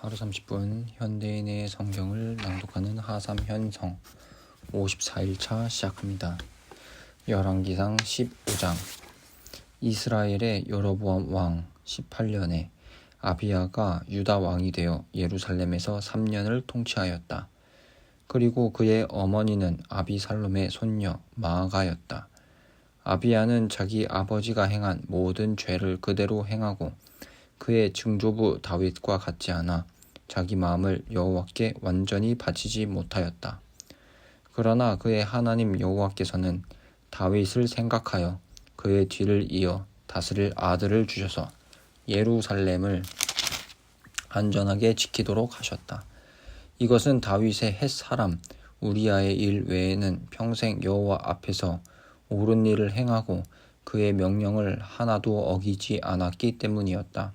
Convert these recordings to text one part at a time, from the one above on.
하루 30분 현대인의 성경을 낭독하는 하삼현성 54일차 시작합니다. 열왕기상 15장. 이스라엘의 여로보암 왕 18년에 아비야가 유다 왕이 되어 예루살렘에서 3년을 통치하였다. 그리고 그의 어머니는 아비살롬의 손녀 마아가였다. 아비야는 자기 아버지가 행한 모든 죄를 그대로 행하고 그의 증조부 다윗과 같지 않아 자기 마음을 여호와께 완전히 바치지 못하였다. 그러나 그의 하나님 여호와께서는 다윗을 생각하여 그의 뒤를 이어 다스릴 아들을 주셔서 예루살렘을 안전하게 지키도록 하셨다. 이것은 다윗의 햇사람 우리아의 일 외에는 평생 여호와 앞에서 옳은 일을 행하고 그의 명령을 하나도 어기지 않았기 때문이었다.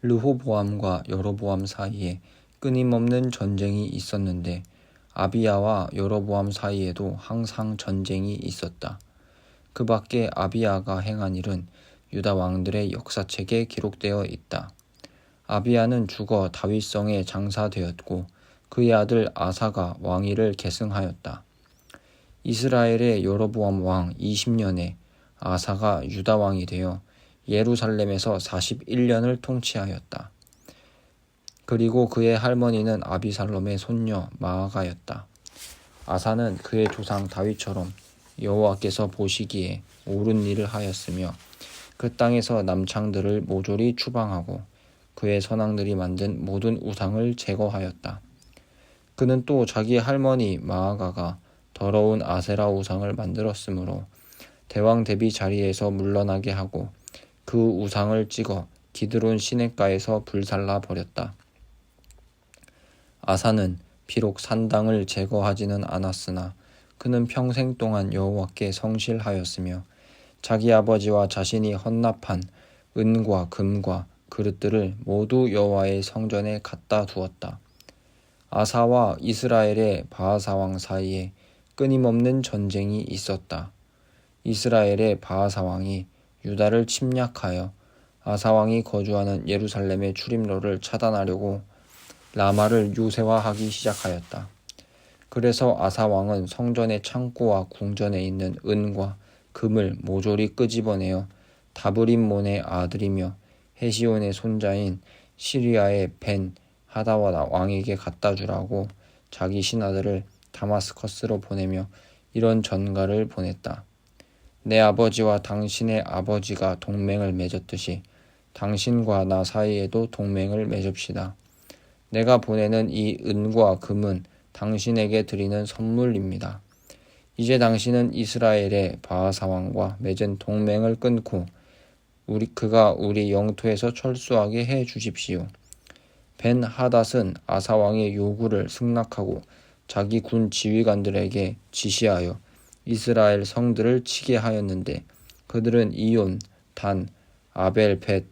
르호보암과 여로보암 사이에 끊임없는 전쟁이 있었는데 아비야와 여로보암 사이에도 항상 전쟁이 있었다. 그 밖에 아비야가 행한 일은 유다 왕들의 역사책에 기록되어 있다. 아비야는 죽어 다윗성에 장사되었고 그의 아들 아사가 왕위를 계승하였다. 이스라엘의 여로보암 왕 20년에 아사가 유다 왕이 되어 예루살렘에서 41년을 통치하였다. 그리고 그의 할머니는 아비살롬의 손녀 마아가였다. 아사는 그의 조상 다윗처럼 여호와께서 보시기에 옳은 일을 하였으며 그 땅에서 남창들을 모조리 추방하고 그의 선왕들이 만든 모든 우상을 제거하였다. 그는 또 자기 할머니 마아가가 더러운 아세라 우상을 만들었으므로 대왕 대비 자리에서 물러나게 하고 그 우상을 찍어 기드론 시냇가에서 불살라 버렸다. 아사는 비록 산당을 제거하지는 않았으나 그는 평생 동안 여호와께 성실하였으며 자기 아버지와 자신이 헌납한 은과 금과 그릇들을 모두 여호와의 성전에 갖다 두었다. 아사와 이스라엘의 바하사 왕 사이에 끊임없는 전쟁이 있었다. 이스라엘의 바하사 왕이 유다를 침략하여 아사 왕이 거주하는 예루살렘의 출입로를 차단하려고 라마를 요새화하기 시작하였다. 그래서 아사 왕은 성전의 창고와 궁전에 있는 은과 금을 모조리 끄집어내어 다브림몬의 아들이며 헤시온의 손자인 시리아의 벤 하다와 왕에게 갖다 주라고 자기 신하들을 다마스커스로 보내며 이런 전가를 보냈다. 내 아버지와 당신의 아버지가 동맹을 맺었듯이 당신과 나 사이에도 동맹을 맺읍시다. 내가 보내는 이 은과 금은 당신에게 드리는 선물입니다. 이제 당신은 이스라엘의 바하사 왕과 맺은 동맹을 끊고 그가 우리 영토에서 철수하게 해 주십시오. 벤 하닷은 아사 왕의 요구를 승낙하고 자기 군 지휘관들에게 지시하여 이스라엘 성들을 치게 하였는데 그들은 이온, 단, 아벨 벳,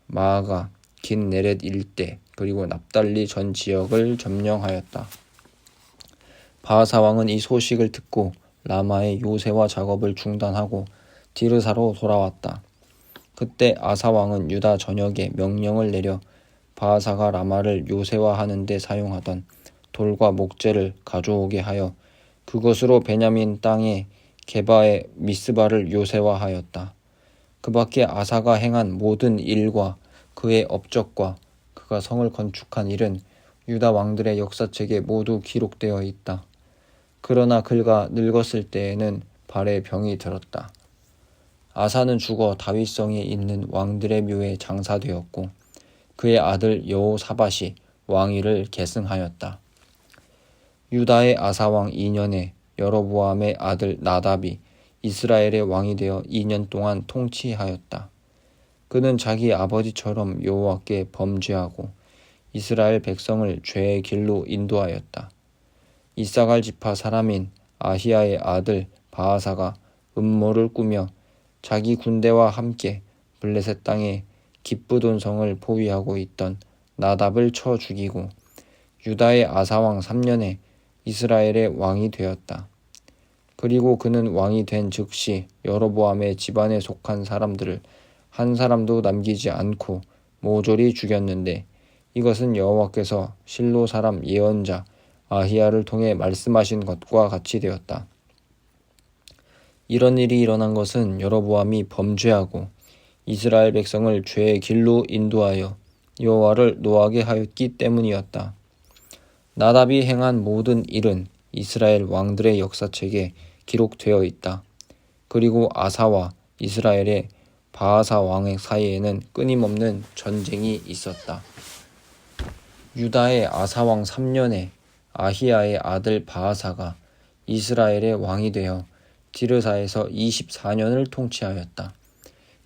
마아가, 긴 네렛 일대 그리고 납달리 전 지역을 점령하였다. 바하사 왕은 이 소식을 듣고 라마의 요새화 작업을 중단하고 디르사로 돌아왔다. 그때 아사 왕은 유다 전역에 명령을 내려 바하사가 라마를 요새화하는 데 사용하던 돌과 목재를 가져오게 하여 그것으로 베냐민 땅의 게바의 미스바를 요새화하였다. 그 밖에 아사가 행한 모든 일과 그의 업적과 그가 성을 건축한 일은 유다 왕들의 역사책에 모두 기록되어 있다. 그러나 그가 늙었을 때에는 발에 병이 들었다. 아사는 죽어 다윗성에 있는 왕들의 묘에 장사되었고 그의 아들 여호사밧이 왕위를 계승하였다. 유다의 아사왕 2년에 여로보암의 아들 나답이 이스라엘의 왕이 되어 2년 동안 통치하였다. 그는 자기 아버지처럼 여호와께 범죄하고 이스라엘 백성을 죄의 길로 인도하였다. 이사갈 지파 사람인 아히야의 아들 바하사가 음모를 꾸며 자기 군대와 함께 블레셋 땅에 기브돈 성을 포위하고 있던 나답을 쳐 죽이고 유다의 아사왕 3년에 이스라엘의 왕이 되었다. 그리고 그는 왕이 된 즉시 여로보암의 집안에 속한 사람들을 한 사람도 남기지 않고 모조리 죽였는데 이것은 여호와께서 실로 사람 예언자 아히야를 통해 말씀하신 것과 같이 되었다. 이런 일이 일어난 것은 여로보암이 범죄하고 이스라엘 백성을 죄의 길로 인도하여 여호와를 노하게 하였기 때문이었다. 나답이 행한 모든 일은 이스라엘 왕들의 역사책에 기록되어 있다. 그리고 아사와 이스라엘의 바아사 왕의 사이에는 끊임없는 전쟁이 있었다. 유다의 아사왕 3년에 아히야의 아들 바아사가 이스라엘의 왕이 되어 디르사에서 24년을 통치하였다.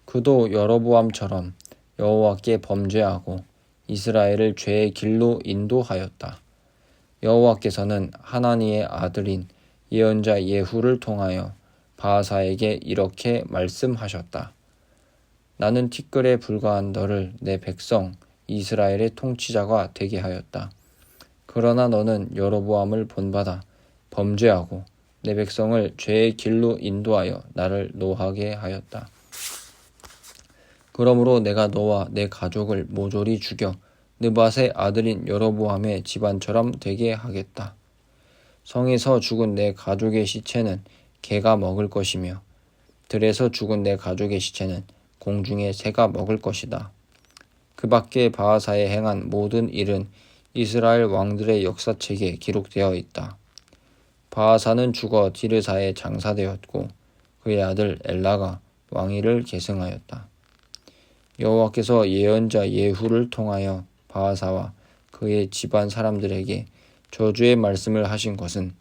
그도 여로보암처럼 여호와께 범죄하고 이스라엘을 죄의 길로 인도하였다. 여호와께서는 하나니의 아들인 예언자 예후를 통하여 바아사에게 이렇게 말씀하셨다. 나는 티끌에 불과한 너를 내 백성 이스라엘의 통치자가 되게 하였다. 그러나 너는 여로보암을 본받아 범죄하고 내 백성을 죄의 길로 인도하여 나를 노하게 하였다. 그러므로 내가 너와 내 가족을 모조리 죽여 느밧의 아들인 여로보암의 집안처럼 되게 하겠다. 성에서 죽은 내 가족의 시체는 개가 먹을 것이며 들에서 죽은 내 가족의 시체는 공중의 새가 먹을 것이다. 그 밖에 바아사에 행한 모든 일은 이스라엘 왕들의 역사책에 기록되어 있다. 바아사는 죽어 디르사에 장사되었고 그의 아들 엘라가 왕위를 계승하였다. 여호와께서 예언자 예후를 통하여 바아사와 그의 집안 사람들에게 저주의 말씀을 하신 것은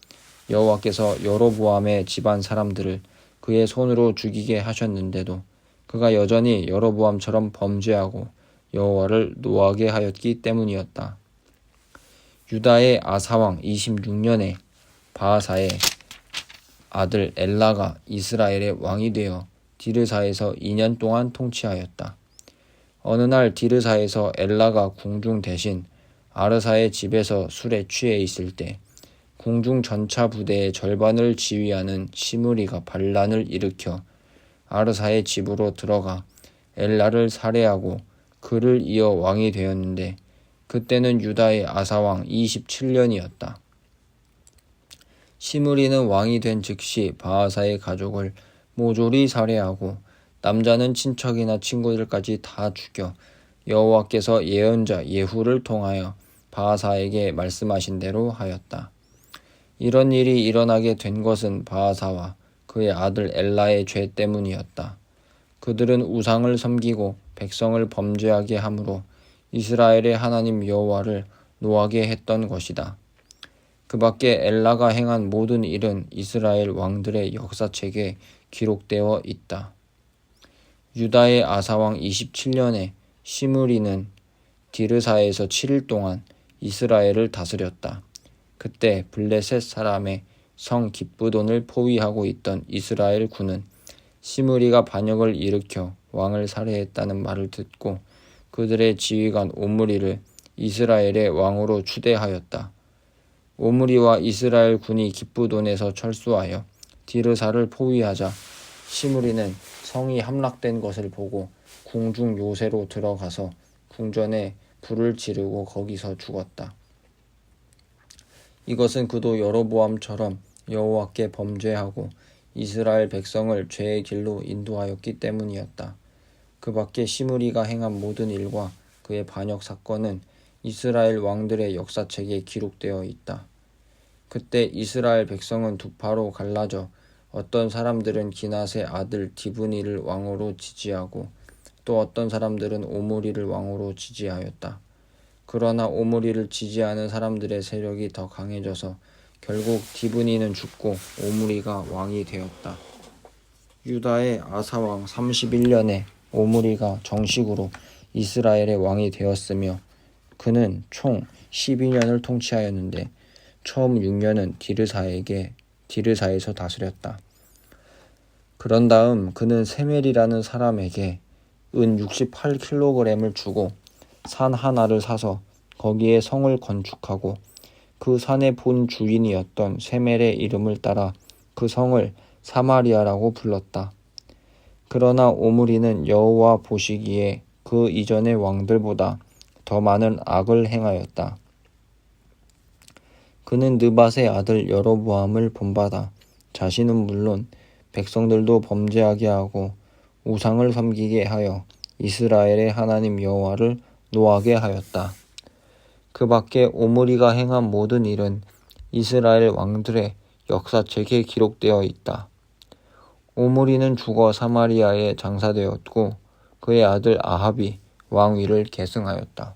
여호와께서 여로보암의 집안 사람들을 그의 손으로 죽이게 하셨는데도 그가 여전히 여로보암처럼 범죄하고 여호와를 노하게 하였기 때문이었다. 유다의 아사왕 26년에 바아사의 아들 엘라가 이스라엘의 왕이 되어 디르사에서 2년 동안 통치하였다. 어느 날 디르사에서 엘라가 궁중 대신 아르사의 집에서 술에 취해 있을 때 궁중 전차 부대의 절반을 지휘하는 시므리가 반란을 일으켜 아르사의 집으로 들어가 엘라를 살해하고 그를 이어 왕이 되었는데 그때는 유다의 아사왕 27년이었다. 시므리는 왕이 된 즉시 바아사의 가족을 모조리 살해하고 남자는 친척이나 친구들까지 다 죽여 여호와께서 예언자 예후를 통하여 바아사에게 말씀하신 대로 하였다. 이런 일이 일어나게 된 것은 바아사와 그의 아들 엘라의 죄 때문이었다. 그들은 우상을 섬기고 백성을 범죄하게 함으로 이스라엘의 하나님 여호와를 노하게 했던 것이다. 그 밖에 엘라가 행한 모든 일은 이스라엘 왕들의 역사책에 기록되어 있다. 유다의 아사왕 27년에 시므리는 디르사에서 7일 동안 이스라엘을 다스렸다. 그때 블레셋 사람의 성 기브돈을 포위하고 있던 이스라엘 군은 시므리가 반역을 일으켜 왕을 살해했다는 말을 듣고 그들의 지휘관 오므리를 이스라엘의 왕으로 추대하였다. 오므리와 이스라엘 군이 기브돈에서 철수하여 디르사를 포위하자 시므리는 성이 함락된 것을 보고 궁중 요새로 들어가서 궁전에 불을 지르고 거기서 죽었다. 이것은 그도 여로보암처럼 여호와께 범죄하고 이스라엘 백성을 죄의 길로 인도하였기 때문이었다. 그 밖에 시므리가 행한 모든 일과 그의 반역 사건은 이스라엘 왕들의 역사책에 기록되어 있다. 그때 이스라엘 백성은 두 파로 갈라져 어떤 사람들은 기낫의 아들 디브니를 왕으로 지지하고 또 어떤 사람들은 오므리를 왕으로 지지하였다. 그러나 오므리를 지지하는 사람들의 세력이 더 강해져서 결국 디브니는 죽고 오므리가 왕이 되었다. 유다의 아사왕 31년에 오므리가 정식으로 이스라엘의 왕이 되었으며 그는 총 12년을 통치하였는데 처음 6년은 디르사에서 다스렸다. 그런 다음 그는 세멜이라는 사람에게 은 68kg을 주고 산 하나를 사서 거기에 성을 건축하고 그 산의 본 주인이었던 세멜의 이름을 따라 그 성을 사마리아라고 불렀다. 그러나 오므리는 여호와 보시기에 그 이전의 왕들보다 더 많은 악을 행하였다. 그는 느밧의 아들 여로보암을 본받아 자신은 물론 백성들도 범죄하게 하고 우상을 섬기게 하여 이스라엘의 하나님 여호와를 노하게 하였다. 그 밖에 오므리가 행한 모든 일은 이스라엘 왕들의 역사책에 기록되어 있다. 오므리는 죽어 사마리아에 장사되었고 그의 아들 아합이 왕위를 계승하였다.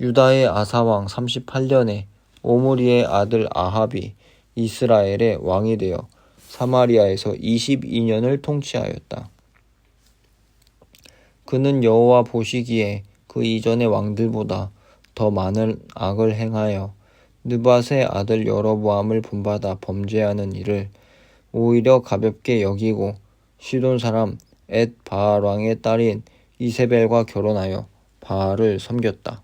유다의 아사왕 38년에 오므리의 아들 아합이 이스라엘의 왕이 되어 사마리아에서 22년을 통치하였다. 그는 여호와 보시기에 그 이전의 왕들보다 더 많은 악을 행하여 느밧의 아들 여로보암을 본받아 범죄하는 일을 오히려 가볍게 여기고 시돈 사람 엣 바알 왕의 딸인 이세벨과 결혼하여 바알을 섬겼다.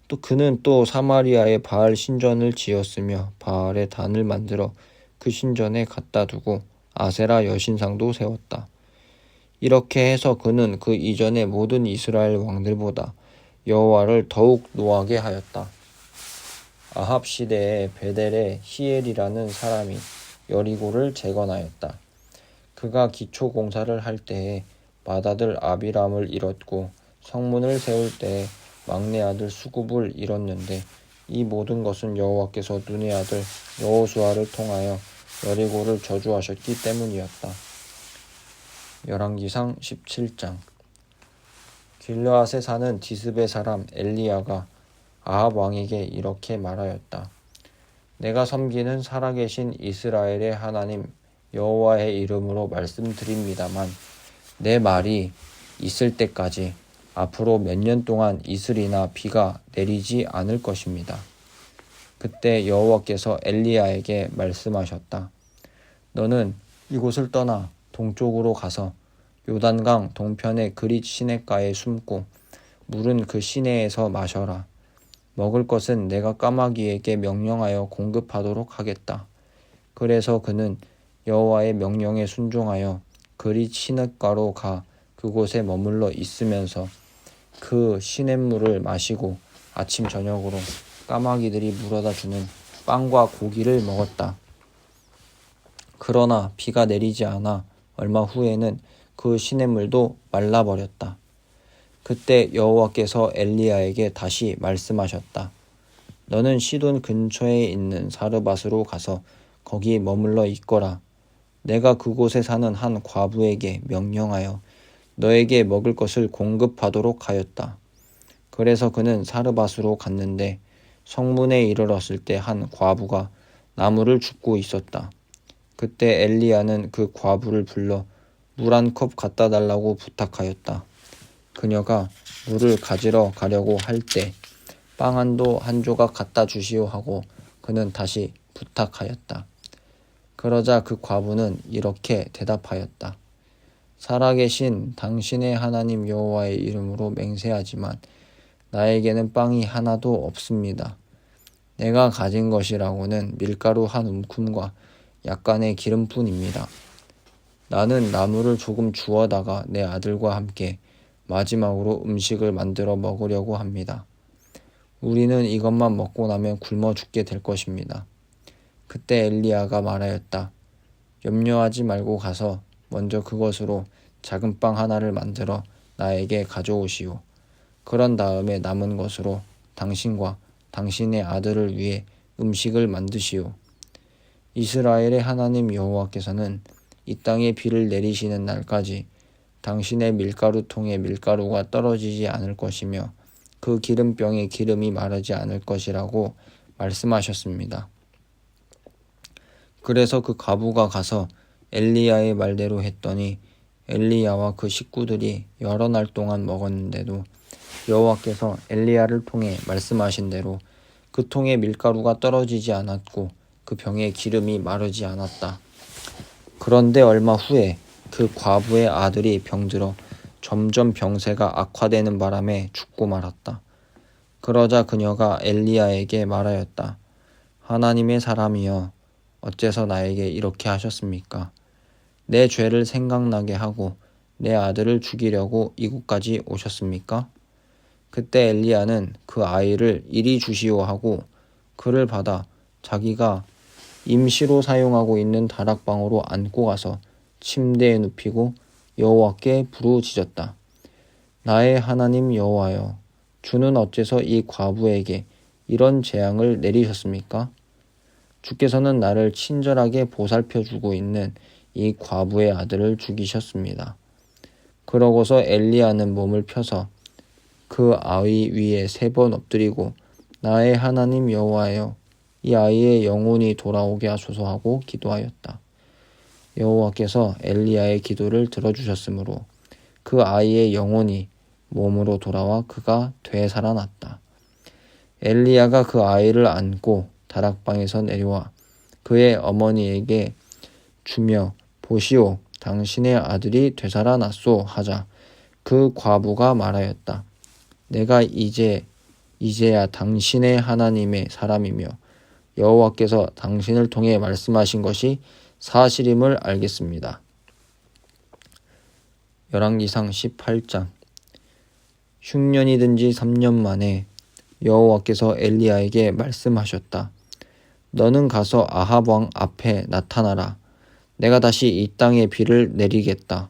또 그는 또 사마리아에 바알 신전을 지었으며 바알의 단을 만들어 그 신전에 갖다 두고 아세라 여신상도 세웠다. 이렇게 해서 그는 그 이전의 모든 이스라엘 왕들보다 여호와를 더욱 노하게 하였다. 아합 시대에 베델의 히엘이라는 사람이 여리고를 재건하였다. 그가 기초 공사를 할 때에 맏아들 아비람을 잃었고 성문을 세울 때에 막내 아들 수굽을 잃었는데 이 모든 것은 여호와께서 눈의 아들 여호수아를 통하여 여리고를 저주하셨기 때문이었다. 열왕기상 17장. 길르앗에 사는 디스베 사람 엘리야가 아합 왕에게 이렇게 말하였다. 내가 섬기는 살아계신 이스라엘의 하나님 여호와의 이름으로 말씀드립니다만 내 말이 있을 때까지 앞으로 몇 년 동안 이슬이나 비가 내리지 않을 것입니다. 그때 여호와께서 엘리야에게 말씀하셨다. 너는 이곳을 떠나 동쪽으로 가서 요단강 동편의 그릿 시냇가에 숨고 물은 그 시내에서 마셔라. 먹을 것은 내가 까마귀에게 명령하여 공급하도록 하겠다. 그래서 그는 여호와의 명령에 순종하여 그릿 시냇가로 가 그곳에 머물러 있으면서 그 시냇물을 마시고 아침 저녁으로 까마귀들이 물어다 주는 빵과 고기를 먹었다. 그러나 비가 내리지 않아 얼마 후에는 그 시냇물도 말라버렸다. 그때 여호와께서 엘리야에게 다시 말씀하셨다. 너는 시돈 근처에 있는 사르밧으로 가서 거기 머물러 있거라. 내가 그곳에 사는 한 과부에게 명령하여 너에게 먹을 것을 공급하도록 하였다. 그래서 그는 사르밧으로 갔는데 성문에 이르렀을 때 한 과부가 나무를 줍고 있었다. 그때 엘리야는 그 과부를 불러 물 한 컵 갖다 달라고 부탁하였다. 그녀가 물을 가지러 가려고 할 때 빵 한도 한 조각 갖다 주시오 하고 그는 다시 부탁하였다. 그러자 그 과부는 이렇게 대답하였다. 살아계신 당신의 하나님 여호와의 이름으로 맹세하지만 나에게는 빵이 하나도 없습니다. 내가 가진 것이라고는 밀가루 한 움큼과 약간의 기름뿐입니다. 나는 나무를 조금 주워다가 내 아들과 함께 마지막으로 음식을 만들어 먹으려고 합니다. 우리는 이것만 먹고 나면 굶어 죽게 될 것입니다. 그때 엘리야가 말하였다. 염려하지 말고 가서 먼저 그것으로 작은 빵 하나를 만들어 나에게 가져오시오. 그런 다음에 남은 것으로 당신과 당신의 아들을 위해 음식을 만드시오. 이스라엘의 하나님 여호와께서는 이 땅에 비를 내리시는 날까지 당신의 밀가루통에 밀가루가 떨어지지 않을 것이며 그 기름병에 기름이 마르지 않을 것이라고 말씀하셨습니다. 그래서 그 과부가 가서 엘리야의 말대로 했더니 엘리야와 그 식구들이 여러 날 동안 먹었는데도 여호와께서 엘리야를 통해 말씀하신 대로 그 통에 밀가루가 떨어지지 않았고 그 병에 기름이 마르지 않았다. 그런데 얼마 후에 그 과부의 아들이 병들어 점점 병세가 악화되는 바람에 죽고 말았다. 그러자 그녀가 엘리야에게 말하였다. 하나님의 사람이여, 어째서 나에게 이렇게 하셨습니까? 내 죄를 생각나게 하고 내 아들을 죽이려고 이곳까지 오셨습니까? 그때 엘리야는 그 아이를 이리 주시오 하고 그를 받아 자기가 임시로 사용하고 있는 다락방으로 안고 가서 침대에 눕히고 여호와께 부르짖었다. 나의 하나님 여호와여, 주는 어째서 이 과부에게 이런 재앙을 내리셨습니까? 주께서는 나를 친절하게 보살펴주고 있는 이 과부의 아들을 죽이셨습니다. 그러고서 엘리야는 몸을 펴서 그 아이 위에 3번 엎드리고 나의 하나님 여호와여, 이 아이의 영혼이 돌아오게 하소서 하고 기도하였다. 여호와께서 엘리야의 기도를 들어주셨으므로 그 아이의 영혼이 몸으로 돌아와 그가 되살아났다. 엘리야가 그 아이를 안고 다락방에서 내려와 그의 어머니에게 주며 보시오, 당신의 아들이 되살아났소 하자 그 과부가 말하였다. 내가 이제야 당신의 하나님의 사람이며 여호와께서 당신을 통해 말씀하신 것이 사실임을 알겠습니다. 열왕기상 18장. 흉년이 든 지 3년 만에 여호와께서 엘리야에게 말씀하셨다. 너는 가서 아합 왕 앞에 나타나라. 내가 다시 이 땅에 비를 내리겠다.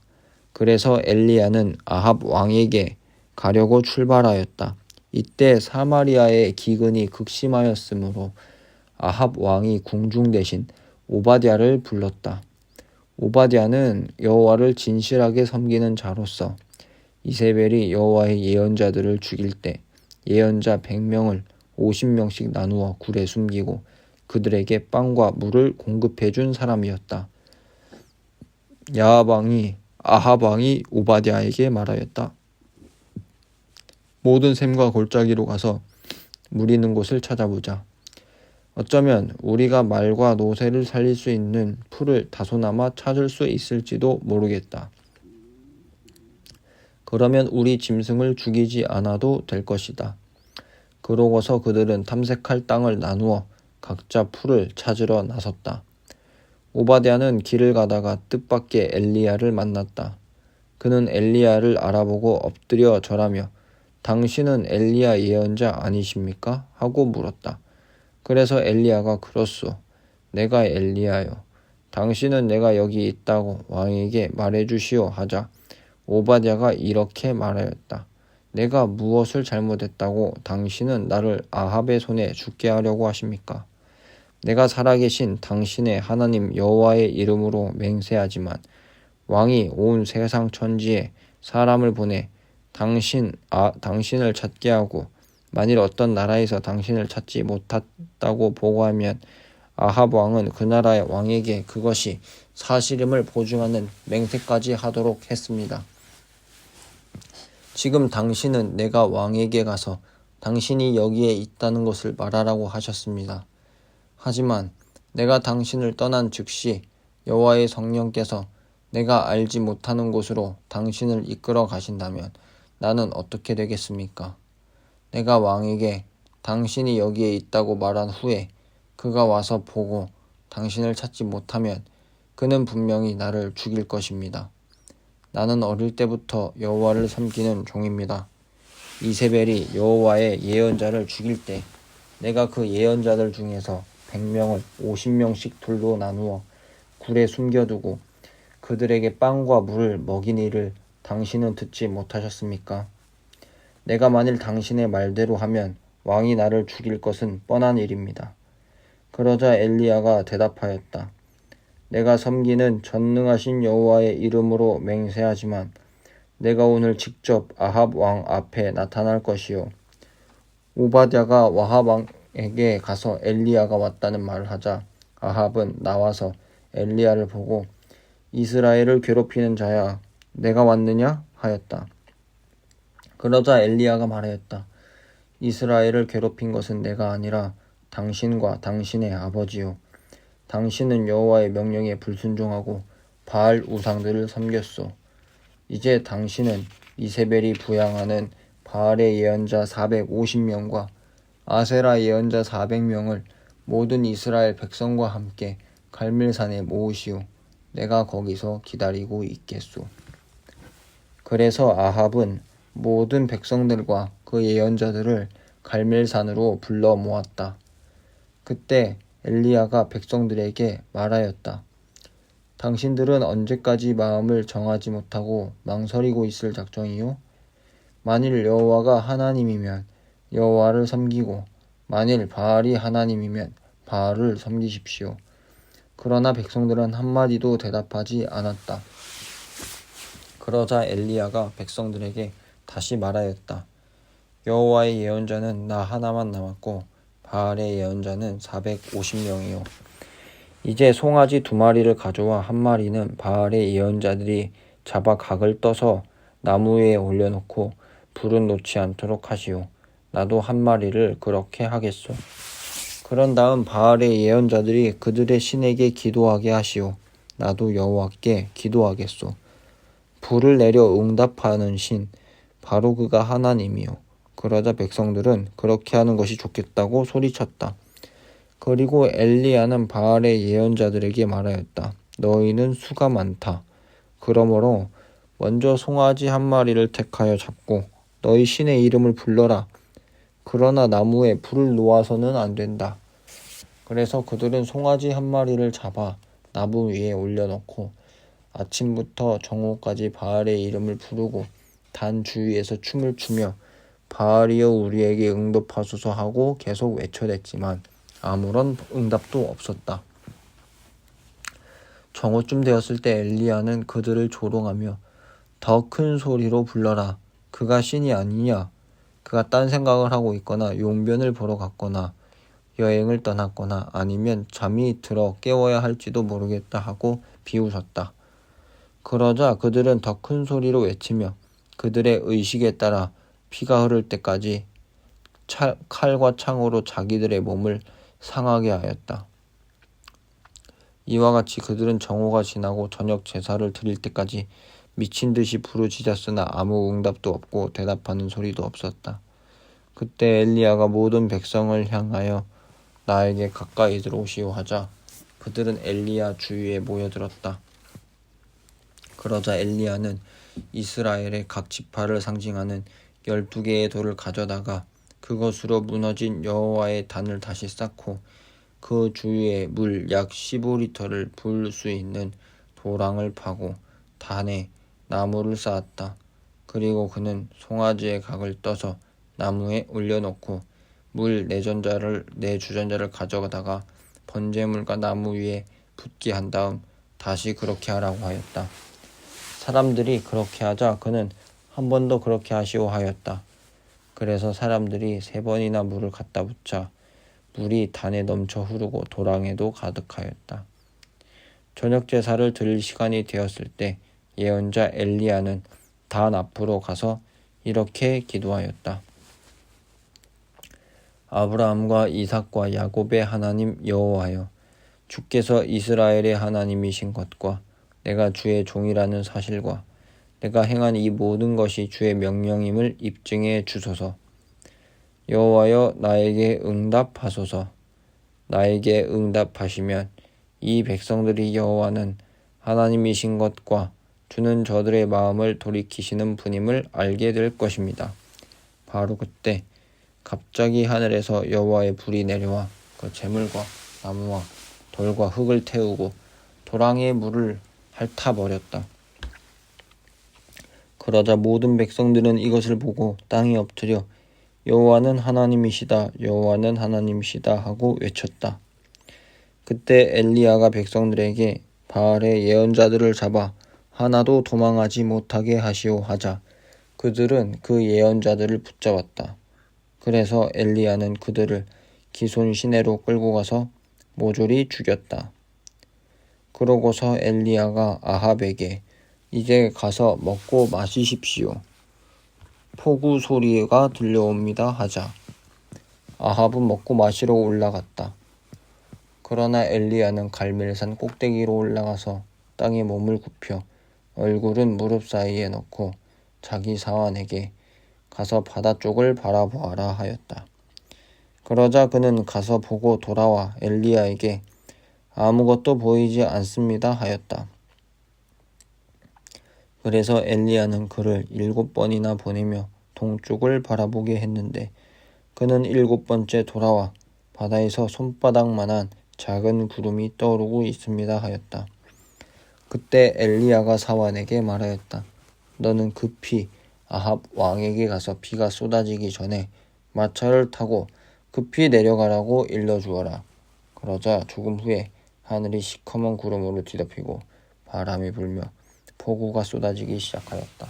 그래서 엘리야는 아합 왕에게 가려고 출발하였다. 이때 사마리아의 기근이 극심하였으므로 아합 왕이 궁중 대신 오바댜를 불렀다. 오바댜는 여호와를 진실하게 섬기는 자로서 이세벨이 여호와의 예언자들을 죽일 때 예언자 100명을 50명씩 나누어 굴에 숨기고 그들에게 빵과 물을 공급해 준 사람이었다. 아합 왕이 오바댜에게 말하였다. 모든 샘과 골짜기로 가서 물 있는 곳을 찾아보자. 어쩌면 우리가 말과 노새를 살릴 수 있는 풀을 다소나마 찾을 수 있을지도 모르겠다. 그러면 우리 짐승을 죽이지 않아도 될 것이다. 그러고서 그들은 탐색할 땅을 나누어 각자 풀을 찾으러 나섰다. 오바댜는 길을 가다가 뜻밖의 엘리야를 만났다. 그는 엘리야를 알아보고 엎드려 절하며 당신은 엘리야 예언자 아니십니까? 하고 물었다. 그래서 엘리야가 그렇소. 내가 엘리야요. 당신은 내가 여기 있다고 왕에게 말해주시오 하자 오바댜가 이렇게 말하였다. 내가 무엇을 잘못했다고 당신은 나를 아합의 손에 죽게 하려고 하십니까? 내가 살아계신 당신의 하나님 여호와의 이름으로 맹세하지만 왕이 온 세상 천지에 사람을 보내 당신을 찾게 하고 만일 어떤 나라에서 당신을 찾지 못했다고 보고하면 아합 왕은 그 나라의 왕에게 그것이 사실임을 보증하는 맹세까지 하도록 했습니다. 지금 당신은 내가 왕에게 가서 당신이 여기에 있다는 것을 말하라고 하셨습니다. 하지만 내가 당신을 떠난 즉시 여호와의 성령께서 내가 알지 못하는 곳으로 당신을 이끌어 가신다면 나는 어떻게 되겠습니까? 내가 왕에게 당신이 여기에 있다고 말한 후에 그가 와서 보고 당신을 찾지 못하면 그는 분명히 나를 죽일 것입니다. 나는 어릴 때부터 여호와를 섬기는 종입니다. 이세벨이 여호와의 예언자를 죽일 때 내가 그 예언자들 중에서 100명을 50명씩 둘로 나누어 굴에 숨겨두고 그들에게 빵과 물을 먹인 일을 당신은 듣지 못하셨습니까? 내가 만일 당신의 말대로 하면 왕이 나를 죽일 것은 뻔한 일입니다. 그러자 엘리야가 대답하였다. 내가 섬기는 전능하신 여호와의 이름으로 맹세하지만 내가 오늘 직접 아합 왕 앞에 나타날 것이요. 오바댜가 아합 왕에게 가서 엘리야가 왔다는 말을 하자 아합은 나와서 엘리야를 보고 이스라엘을 괴롭히는 자야, 내가 왔느냐? 하였다. 그러자 엘리야가 말하였다. 이스라엘을 괴롭힌 것은 내가 아니라 당신과 당신의 아버지요. 당신은 여호와의 명령에 불순종하고 바알 우상들을 섬겼소. 이제 당신은 이세벨이 부양하는 바알의 예언자 450명과 아세라 예언자 400명을 모든 이스라엘 백성과 함께 갈멜산에 모으시오. 내가 거기서 기다리고 있겠소. 그래서 아합은 모든 백성들과 그 예언자들을 갈멜산으로 불러 모았다. 그때 엘리야가 백성들에게 말하였다. 당신들은 언제까지 마음을 정하지 못하고 망설이고 있을 작정이요? 만일 여호와가 하나님이면 여호와를 섬기고 만일 바알이 하나님이면 바알을 섬기십시오. 그러나 백성들은 한마디도 대답하지 않았다. 그러자 엘리야가 백성들에게 다시 말하였다. 여호와의 예언자는 나 하나만 남았고 바알의 예언자는 450명이요. 이제 송아지 2마리를 가져와 한 마리는 바알의 예언자들이 잡아 각을 떠서 나무 위에 올려놓고 불은 놓지 않도록 하시오. 나도 한 마리를 그렇게 하겠소. 그런 다음 바알의 예언자들이 그들의 신에게 기도하게 하시오. 나도 여호와께 기도하겠소. 불을 내려 응답하는 신, 바로 그가 하나님이요. 그러자 백성들은 그렇게 하는 것이 좋겠다고 소리쳤다. 그리고 엘리야는 바알의 예언자들에게 말하였다. 너희는 수가 많다. 그러므로 먼저 송아지 한 마리를 택하여 잡고 너희 신의 이름을 불러라. 그러나 나무에 불을 놓아서는 안 된다. 그래서 그들은 송아지 한 마리를 잡아 나무 위에 올려놓고 아침부터 정오까지 바알의 이름을 부르고 단 주위에서 춤을 추며 바알이여 우리에게 응답하소서 하고 계속 외쳐댔지만 아무런 응답도 없었다. 정오쯤 되었을 때 엘리야는 그들을 조롱하며 더 큰 소리로 불러라. 그가 신이 아니냐? 그가 딴 생각을 하고 있거나 용변을 보러 갔거나 여행을 떠났거나 아니면 잠이 들어 깨워야 할지도 모르겠다 하고 비웃었다. 그러자 그들은 더 큰 소리로 외치며 그들의 의식에 따라 피가 흐를 때까지 칼과 창으로 자기들의 몸을 상하게 하였다. 이와 같이 그들은 정오가 지나고 저녁 제사를 드릴 때까지 미친 듯이 부르짖었으나 아무 응답도 없고 대답하는 소리도 없었다. 그때 엘리야가 모든 백성을 향하여 나에게 가까이 들어오시오 하자 그들은 엘리야 주위에 모여들었다. 그러자 엘리야는 이스라엘의 각 지파를 상징하는 12개의 돌을 가져다가 그것으로 무너진 여호와의 단을 다시 쌓고 그 주위에 물 약 15리터를 부을 수 있는 도랑을 파고 단에 나무를 쌓았다. 그리고 그는 송아지의 각을 떠서 나무에 올려놓고 물 네 주전자를 가져다가 번제물과 나무 위에 붓게 한 다음 다시 그렇게 하라고 하였다. 사람들이 그렇게 하자 그는 한 번 더 그렇게 하시오 하였다. 그래서 사람들이 3번이나 물을 갖다 붓자 물이 단에 넘쳐 흐르고 도랑에도 가득하였다. 저녁 제사를 드릴 시간이 되었을 때 예언자 엘리야는 단 앞으로 가서 이렇게 기도하였다. 아브라함과 이삭과 야곱의 하나님 여호와여, 주께서 이스라엘의 하나님이신 것과 내가 주의 종이라는 사실과 내가 행한 이 모든 것이 주의 명령임을 입증해 주소서. 여호와여, 나에게 응답하소서. 나에게 응답하시면 이 백성들이 여호와는 하나님이신 것과 주는 저들의 마음을 돌이키시는 분임을 알게 될 것입니다. 바로 그때 갑자기 하늘에서 여호와의 불이 내려와 그 재물과 나무와 돌과 흙을 태우고 도랑의 물을 핥아버렸다. 그러자 모든 백성들은 이것을 보고 땅에 엎드려 여호와는 하나님이시다, 여호와는 하나님이시다 하고 외쳤다. 그때 엘리야가 백성들에게 바알의 예언자들을 잡아 하나도 도망하지 못하게 하시오 하자 그들은 그 예언자들을 붙잡았다. 그래서 엘리야는 그들을 기손 시내로 끌고 가서 모조리 죽였다. 그러고서 엘리야가 아합에게 이제 가서 먹고 마시십시오. 포구 소리가 들려옵니다 하자 아합은 먹고 마시러 올라갔다. 그러나 엘리야는 갈멜산 꼭대기로 올라가서 땅에 몸을 굽혀 얼굴은 무릎 사이에 넣고 자기 사환에게 가서 바다 쪽을 바라보아라 하였다. 그러자 그는 가서 보고 돌아와 엘리야에게 아무것도 보이지 않습니다 하였다. 그래서 엘리야는 그를 7번이나 보내며 동쪽을 바라보게 했는데 그는 7번째 돌아와 바다에서 손바닥만한 작은 구름이 떠오르고 있습니다 하였다. 그때 엘리야가 사환에게 말하였다. 너는 급히 아합 왕에게 가서 비가 쏟아지기 전에 마차를 타고 급히 내려가라고 일러주어라. 그러자 조금 후에 하늘이 시커먼 구름으로 뒤덮이고 바람이 불며 폭우가 쏟아지기 시작하였다.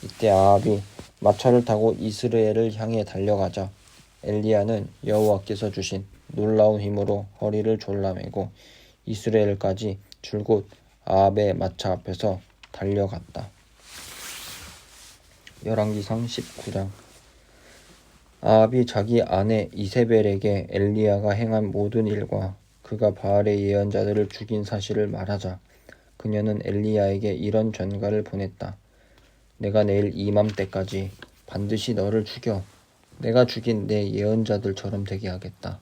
이때 아합이 마차를 타고 이스라엘을 향해 달려가자 엘리야는 여호와께서 주신 놀라운 힘으로 허리를 졸라매고 이스라엘까지 줄곧 아합의 마차 앞에서 달려갔다. 열왕기상 19장. 아합이 자기 아내 이세벨에게 엘리야가 행한 모든 일과 그가 바알의 예언자들을 죽인 사실을 말하자 그녀는 엘리야에게 이런 전가를 보냈다. 내가 내일 이맘때까지 반드시 너를 죽여 내가 죽인 내 예언자들처럼 되게 하겠다.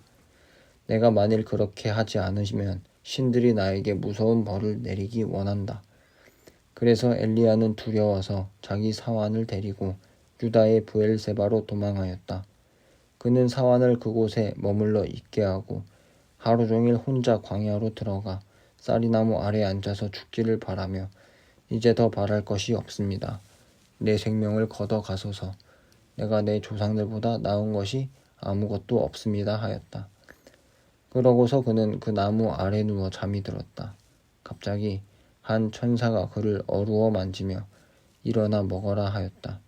내가 만일 그렇게 하지 않으시면 신들이 나에게 무서운 벌을 내리기 원한다. 그래서 엘리야는 두려워서 자기 사환을 데리고 유다의 브엘세바로 도망하였다. 그는 사환을 그곳에 머물러 있게 하고 하루 종일 혼자 광야로 들어가 쌀이나무 아래 앉아서 죽기를 바라며 이제 더 바랄 것이 없습니다. 내 생명을 걷어 가소서. 내가 내 조상들보다 나은 것이 아무것도 없습니다 하였다. 그러고서 그는 그 나무 아래 누워 잠이 들었다. 갑자기 한 천사가 그를 어루어 만지며 일어나 먹어라 하였다.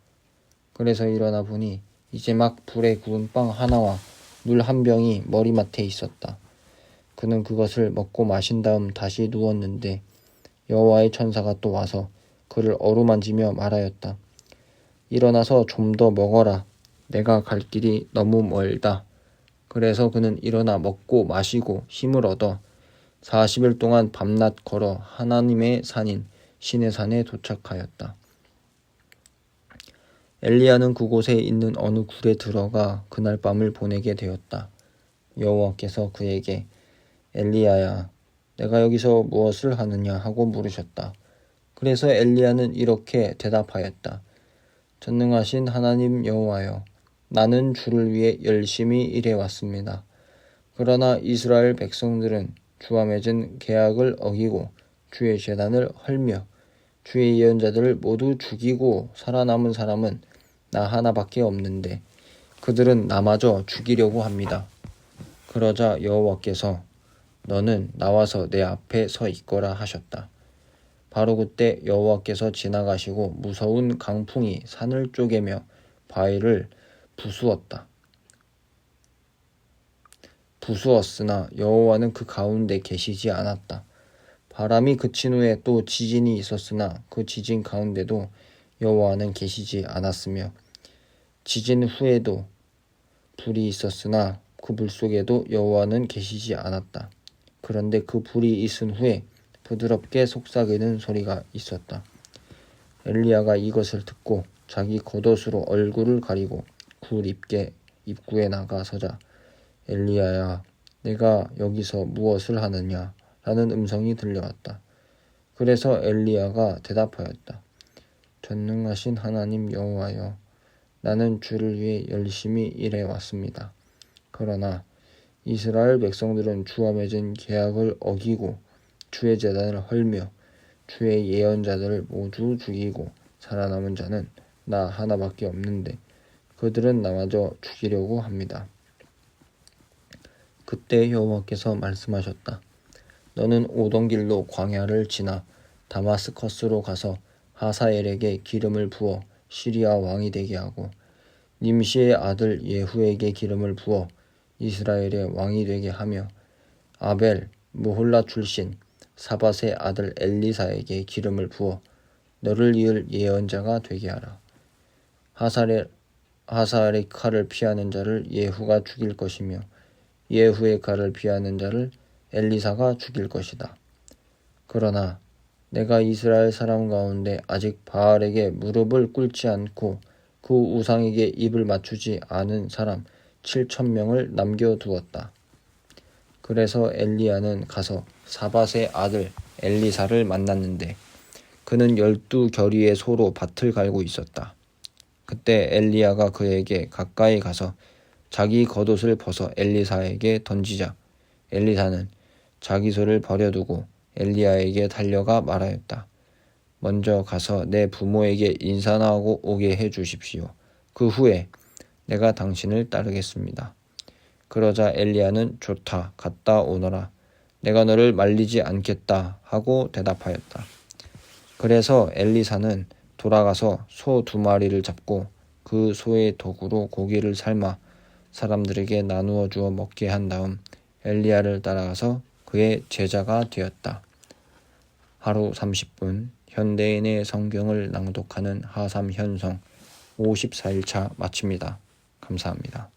그래서 일어나 보니 이제 막 불에 구운 빵 하나와 물 한 병이 머리맡에 있었다. 그는 그것을 먹고 마신 다음 다시 누웠는데 여호와의 천사가 또 와서 그를 어루만지며 말하였다. 일어나서 좀 더 먹어라. 내가 갈 길이 너무 멀다. 그래서 그는 일어나 먹고 마시고 힘을 얻어 40일 동안 밤낮 걸어 하나님의 산인 시내산에 도착하였다. 엘리야는 그곳에 있는 어느 굴에 들어가 그날 밤을 보내게 되었다. 여호와께서 그에게 엘리야야, 내가 여기서 무엇을 하느냐 하고 물으셨다. 그래서 엘리야는 이렇게 대답하였다. 전능하신 하나님 여호와여, 나는 주를 위해 열심히 일해왔습니다. 그러나 이스라엘 백성들은 주와 맺은 계약을 어기고 주의 제단을 헐며 주의 예언자들을 모두 죽이고 살아남은 사람은 나 하나밖에 없는데 그들은 나마저 죽이려고 합니다. 그러자 여호와께서 너는 나와서 내 앞에 서 있거라 하셨다. 바로 그때 여호와께서 지나가시고 무서운 강풍이 산을 쪼개며 바위를 부수었으나 여호와는 그 가운데 계시지 않았다. 바람이 그친 후에 또 지진이 있었으나 그 지진 가운데도 여호와는 계시지 않았으며 지진 후에도 불이 있었으나 그 불 속에도 여호와는 계시지 않았다. 그런데 그 불이 있은 후에 부드럽게 속삭이는 소리가 있었다. 엘리야가 이것을 듣고 자기 겉옷으로 얼굴을 가리고 굴 입구에 나가서자 엘리야야, 내가 여기서 무엇을 하느냐? 라는 음성이 들려왔다. 그래서 엘리야가 대답하였다. 전능하신 하나님 여호와여, 나는 주를 위해 열심히 일해왔습니다. 그러나 이스라엘 백성들은 주와 맺은 계약을 어기고 주의 제단을 헐며 주의 예언자들을 모두 죽이고 살아남은 자는 나 하나밖에 없는데 그들은 나마저 죽이려고 합니다. 그때 여호와께서 말씀하셨다. 너는 오던 길로 광야를 지나 다마스커스로 가서 하사엘에게 기름을 부어 시리아 왕이 되게 하고 님시의 아들 예후에게 기름을 부어 이스라엘의 왕이 되게 하며 아벨 무홀라 출신 사밧의 아들 엘리사에게 기름을 부어 너를 이을 예언자가 되게 하라. 하사엘의 칼을 피하는 자를 예후가 죽일 것이며 예후의 칼을 피하는 자를 엘리사가 죽일 것이다. 그러나 내가 이스라엘 사람 가운데 아직 바알에게 무릎을 꿇지 않고 그 우상에게 입을 맞추지 않은 사람 7,000명을 남겨두었다. 그래서 엘리야는 가서 사밧의 아들 엘리사를 만났는데 그는 12겨리의 소로 밭을 갈고 있었다. 그때 엘리야가 그에게 가까이 가서 자기 겉옷을 벗어 엘리사에게 던지자 엘리사는 자기 소를 버려두고 엘리야에게 달려가 말하였다. 먼저 가서 내 부모에게 인사나 하고 오게 해 주십시오. 그 후에 내가 당신을 따르겠습니다. 그러자 엘리야는 좋다, 갔다 오너라. 내가 너를 말리지 않겠다 하고 대답하였다. 그래서 엘리사는 돌아가서 소 2마리를 잡고 그 소의 도구로 고기를 삶아 사람들에게 나누어 주어 먹게 한 다음 엘리야를 따라가서 그의 제자가 되었다. 하루 30분 현대인의 성경을 낭독하는 하삼 현성 54일차 마칩니다. 감사합니다.